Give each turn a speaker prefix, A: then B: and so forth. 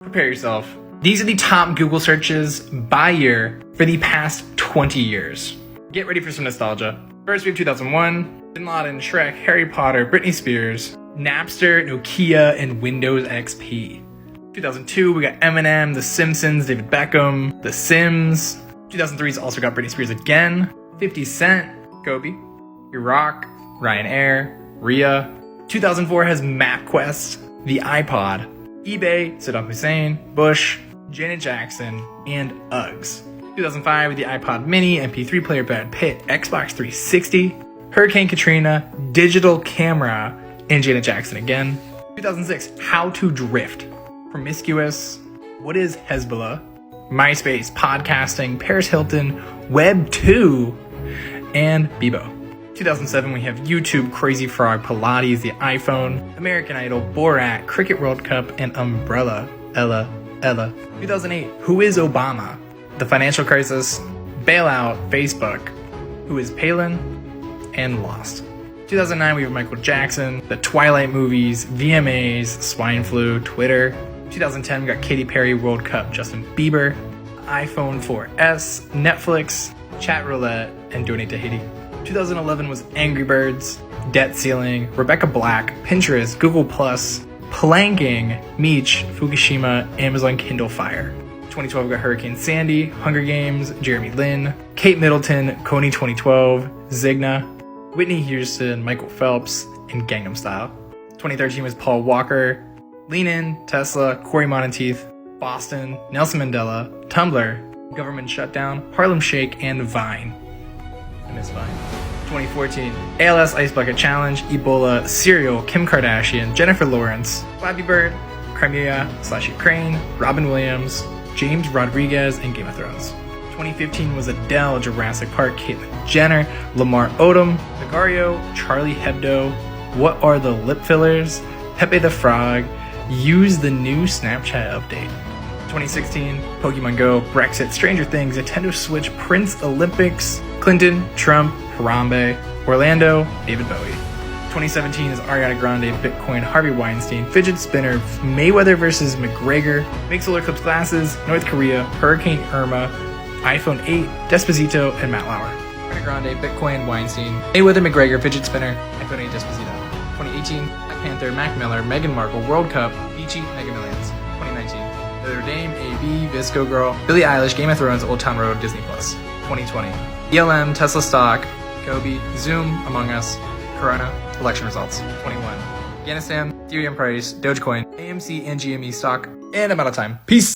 A: Prepare yourself. These are the top Google searches by year for the past 20 years. Get ready for some nostalgia. First, we have 2001, Bin Laden, Shrek, Harry Potter, Britney Spears, Napster, Nokia, and Windows XP. 2002, we got Eminem, The Simpsons, David Beckham, The Sims. 2003's also got Britney Spears again, 50 Cent, Kobe, Iraq, Ryanair, Rhea. 2004 has MapQuest, the iPod, eBay, Saddam Hussein, Bush, Janet Jackson, and Uggs. 2005 with the iPod Mini, MP3 player, Brad Pitt, Xbox 360, Hurricane Katrina, digital camera, and Janet Jackson again. 2006, How to Drift, Promiscuous, What is Hezbollah, MySpace, Podcasting, Paris Hilton, Web 2, and Bebo. 2007, we have YouTube, Crazy Frog, Pilates, the iPhone, American Idol, Borat, Cricket World Cup, and Umbrella, Ella. 2008, Who is Obama? The Financial Crisis, Bailout, Facebook, Who is Palin, and Lost. 2009, we have Michael Jackson, the Twilight movies, VMAs, Swine Flu, Twitter. 2010, we got Katy Perry, World Cup, Justin Bieber, iPhone 4S, Netflix, Chat Roulette, and Donate to Haiti. 2011 was Angry Birds, Debt Ceiling, Rebecca Black, Pinterest, Google+, Planking, Meech, Fukushima, Amazon Kindle Fire. 2012 we got Hurricane Sandy, Hunger Games, Jeremy Lin, Kate Middleton, Coney 2012, Zigna, Whitney Houston, Michael Phelps, and Gangnam Style. 2013 was Paul Walker, Lean In, Tesla, Corey Monteith, Boston, Nelson Mandela, Tumblr, Government Shutdown, Harlem Shake, and Vine. I miss Vine. 2014, ALS Ice Bucket Challenge, Ebola, Serial, Kim Kardashian, Jennifer Lawrence, Flappy Bird, Crimea/Ukraine, Robin Williams, James Rodriguez, and Game of Thrones. 2015 was Adele, Jurassic Park, Caitlyn Jenner, Lamar Odom, Vigario, Charlie Hebdo, What Are the Lip Fillers, Pepe the Frog, Use the New Snapchat Update. 2016, Pokemon Go, Brexit, Stranger Things, Nintendo Switch, Prince Olympics, Clinton, Trump, Harambe, Orlando, David Bowie. 2017 is Ariana Grande, Bitcoin, Harvey Weinstein, Fidget Spinner, Mayweather vs. McGregor, Make Solar Eclipse Glasses, North Korea, Hurricane Irma, iPhone 8, Despacito, and Matt Lauer. Ariana Grande, Bitcoin, Weinstein, Mayweather, McGregor, Fidget Spinner, iPhone 8, Despacito. 2018, Black Panther, Mac Miller, Meghan Markle, World Cup, Beachy, Mega Millions. 2019, Notre Dame, AB, Visco Girl, Billie Eilish, Game of Thrones, Old Town Road, Disney+. 2020, ELM, Tesla stock, Kobe, Zoom, Among Us, Corona, election results. 21, Afghanistan, Ethereum price, Dogecoin, AMC and GME stock, and I'm out of time. Peace!